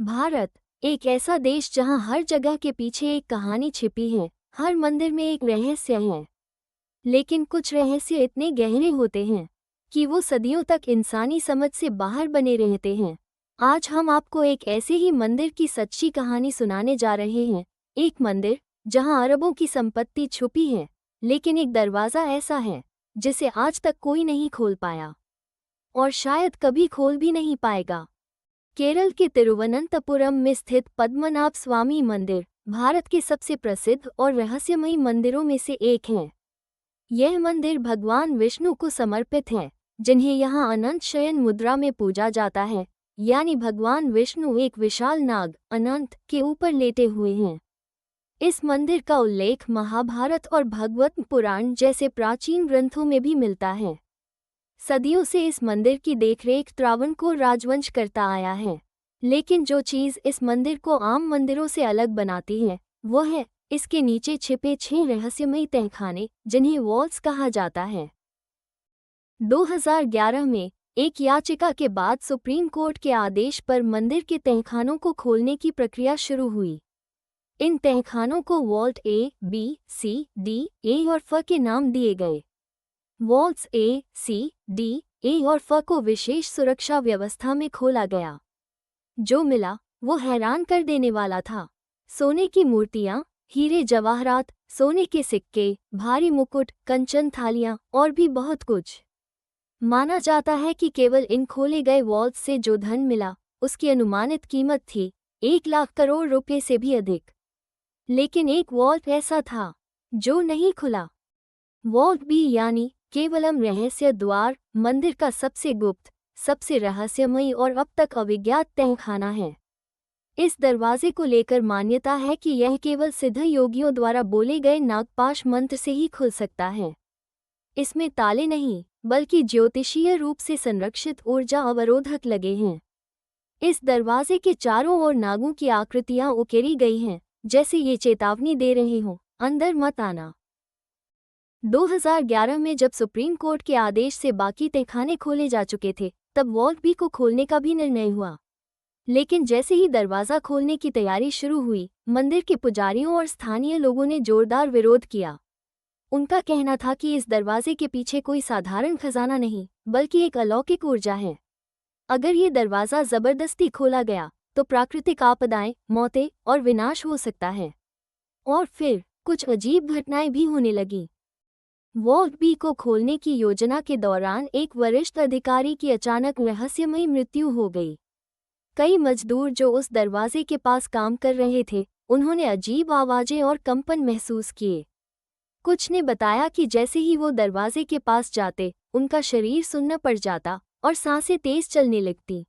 भारत एक ऐसा देश जहां हर जगह के पीछे एक कहानी छिपी है, हर मंदिर में एक रहस्य है। लेकिन कुछ रहस्य इतने गहरे होते हैं कि वो सदियों तक इंसानी समझ से बाहर बने रहते हैं। आज हम आपको एक ऐसे ही मंदिर की सच्ची कहानी सुनाने जा रहे हैं। एक मंदिर जहां अरबों की संपत्ति छुपी है, लेकिन एक दरवाज़ा ऐसा है जिसे आज तक कोई नहीं खोल पाया और शायद कभी खोल भी नहीं पाएगा। केरल के तिरुवनंतपुरम में स्थित पद्मनाभ स्वामी मंदिर भारत के सबसे प्रसिद्ध और रहस्यमयी मंदिरों में से एक है। यह मंदिर भगवान विष्णु को समर्पित है, जिन्हें यहाँ अनंत शयन मुद्रा में पूजा जाता है, यानी भगवान विष्णु एक विशाल नाग अनंत के ऊपर लेटे हुए हैं। इस मंदिर का उल्लेख महाभारत और भगवत पुराण जैसे प्राचीन ग्रंथों में भी मिलता है। सदियों से इस मंदिर की देखरेख त्रावणकोर राजवंश करता आया है, लेकिन जो चीज़ इस मंदिर को आम मंदिरों से अलग बनाती है वो है इसके नीचे छिपे 6 रहस्यमयी तहखाने, जिन्हें वॉल्स कहा जाता है। 2011 में एक याचिका के बाद सुप्रीम कोर्ट के आदेश पर मंदिर के तहखानों को खोलने की प्रक्रिया शुरू हुई। इन तहखानों को वॉल्ट ए, बी, सी, डी, ए और फ के नाम दिए गए। वॉल्ट्स ए, सी, डी, ए और फ को विशेष सुरक्षा व्यवस्था में खोला गया। जो मिला वो हैरान कर देने वाला था। सोने की मूर्तियां, हीरे जवाहरात, सोने के सिक्के, भारी मुकुट, कंचन थालियां और भी बहुत कुछ। माना जाता है कि केवल इन खोले गए वॉल्ट्स से जो धन मिला उसकी अनुमानित कीमत थी 1 लाख करोड़ रुपए से भी अधिक। लेकिन एक वॉल्ट ऐसा था जो नहीं खुला। वॉल्ट बी यानी केवलम रहस्य द्वार मंदिर का सबसे गुप्त, सबसे रहस्यमयी और अब तक अविज्ञात तहखाना है। इस दरवाजे को लेकर मान्यता है कि यह केवल सिद्ध योगियों द्वारा बोले गए नागपाश मंत्र से ही खुल सकता है। इसमें ताले नहीं, बल्कि ज्योतिषीय रूप से संरक्षित ऊर्जा अवरोधक लगे हैं। इस दरवाजे के चारों ओर नागों की आकृतियां उकेरी गई हैं, जैसे ये चेतावनी दे रहे हों, अंदर मत आना। 2011 में जब सुप्रीम कोर्ट के आदेश से बाकी तहखाने खोले जा चुके थे, तब वॉल्ट बी को खोलने का भी निर्णय हुआ। लेकिन जैसे ही दरवाज़ा खोलने की तैयारी शुरू हुई, मंदिर के पुजारियों और स्थानीय लोगों ने जोरदार विरोध किया। उनका कहना था कि इस दरवाजे के पीछे कोई साधारण खजाना नहीं, बल्कि एक अलौकिक ऊर्जा है। अगर ये दरवाज़ा ज़बरदस्ती खोला गया तो प्राकृतिक आपदाएं, मौतें और विनाश हो सकता है। और फिर कुछ अजीब घटनाएं भी होने लगीं। वॉल्ट बी को खोलने की योजना के दौरान एक वरिष्ठ अधिकारी की अचानक रहस्यमयी मृत्यु हो गई। कई मजदूर जो उस दरवाजे के पास काम कर रहे थे, उन्होंने अजीब आवाज़ें और कंपन महसूस किए। कुछ ने बताया कि जैसे ही वो दरवाजे के पास जाते, उनका शरीर सुन्न पड़ जाता और सांसें तेज चलने लगती।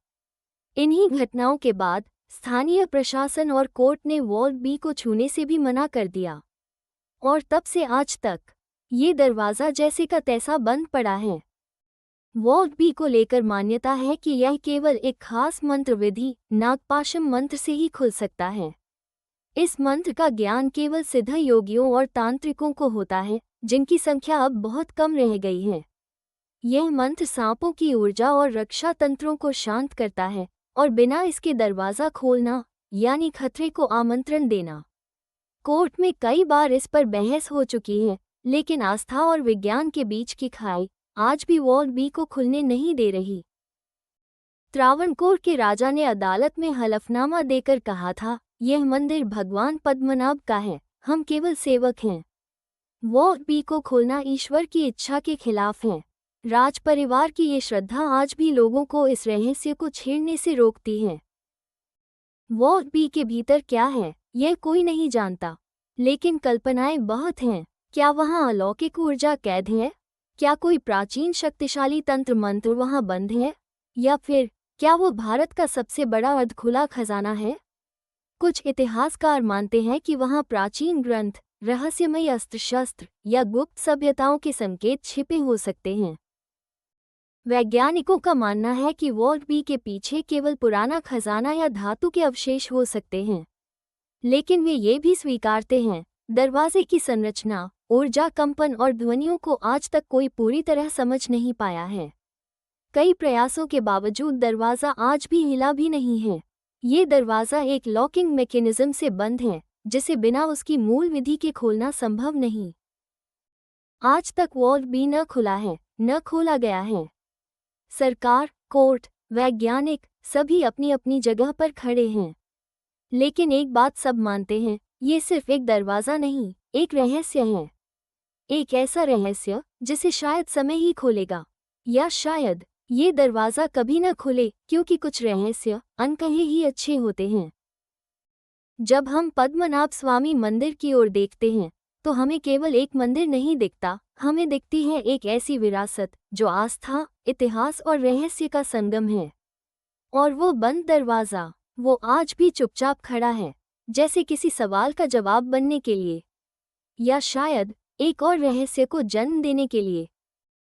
इन्हीं घटनाओं के बाद स्थानीय प्रशासन और कोर्ट ने वॉल्ट बी को छूने से भी मना कर दिया। और तब से आज तक ये दरवाज़ा जैसे का तैसा बंद पड़ा है। वॉल्ट बी को लेकर मान्यता है कि यह केवल एक खास मंत्र विधि, नागपाशम मंत्र से ही खुल सकता है। इस मंत्र का ज्ञान केवल सिद्ध योगियों और तांत्रिकों को होता है, जिनकी संख्या अब बहुत कम रह गई है। यह मंत्र सांपों की ऊर्जा और रक्षा तंत्रों को शांत करता है और बिना इसके दरवाज़ा खोलना यानी खतरे को आमंत्रण देना। कोर्ट में कई बार इस पर बहस हो चुकी है, लेकिन आस्था और विज्ञान के बीच की खाई आज भी वॉल्ट बी को खुलने नहीं दे रही। त्रावणकोर के राजा ने अदालत में हलफनामा देकर कहा था, यह मंदिर भगवान पद्मनाभ का है, हम केवल सेवक हैं। वॉल्ट बी को खोलना ईश्वर की इच्छा के खिलाफ है। राज परिवार की ये श्रद्धा आज भी लोगों को इस रहस्य को छेड़ने से रोकती है। वॉल्ट बी के भीतर क्या है, यह कोई नहीं जानता, लेकिन कल्पनाएं बहुत हैं। क्या वहाँ अलौकिक ऊर्जा कैद है? क्या कोई प्राचीन शक्तिशाली तंत्र मंत्र वहाँ बंद है? या फिर क्या वो भारत का सबसे बड़ा अधखुला खजाना है? कुछ इतिहासकार मानते हैं कि वहाँ प्राचीन ग्रंथ, रहस्यमयी अस्त्र शस्त्र या गुप्त सभ्यताओं के संकेत छिपे हो सकते हैं। वैज्ञानिकों का मानना है कि वॉल्ट बी के पीछे केवल पुराना खजाना या धातु के अवशेष हो सकते हैं। लेकिन वे ये भी स्वीकारते हैं, दरवाजे की संरचना, ऊर्जा, कंपन और ध्वनियों को आज तक कोई पूरी तरह समझ नहीं पाया है। कई प्रयासों के बावजूद दरवाज़ा आज भी हिला भी नहीं है। ये दरवाज़ा एक लॉकिंग मैकेनिज्म से बंद है, जिसे बिना उसकी मूल विधि के खोलना संभव नहीं। आज तक वॉल्ट भी न खुला है, न खोला गया है। सरकार, कोर्ट, वैज्ञानिक सभी अपनी अपनी जगह पर खड़े हैं। लेकिन एक बात सब मानते हैं, ये सिर्फ एक दरवाज़ा नहीं, एक रहस्य है। एक ऐसा रहस्य जिसे शायद समय ही खोलेगा, या शायद ये दरवाज़ा कभी न खुले, क्योंकि कुछ रहस्य अनकहे ही अच्छे होते हैं। जब हम पद्मनाभ स्वामी मंदिर की ओर देखते हैं, तो हमें केवल एक मंदिर नहीं दिखता, हमें दिखती है एक ऐसी विरासत जो आस्था, इतिहास और रहस्य का संगम है। और वो बंद दरवाज़ा, वो आज भी चुपचाप खड़ा है, जैसे किसी सवाल का जवाब बनने के लिए, या शायद एक और रहस्य को जन्म देने के लिए।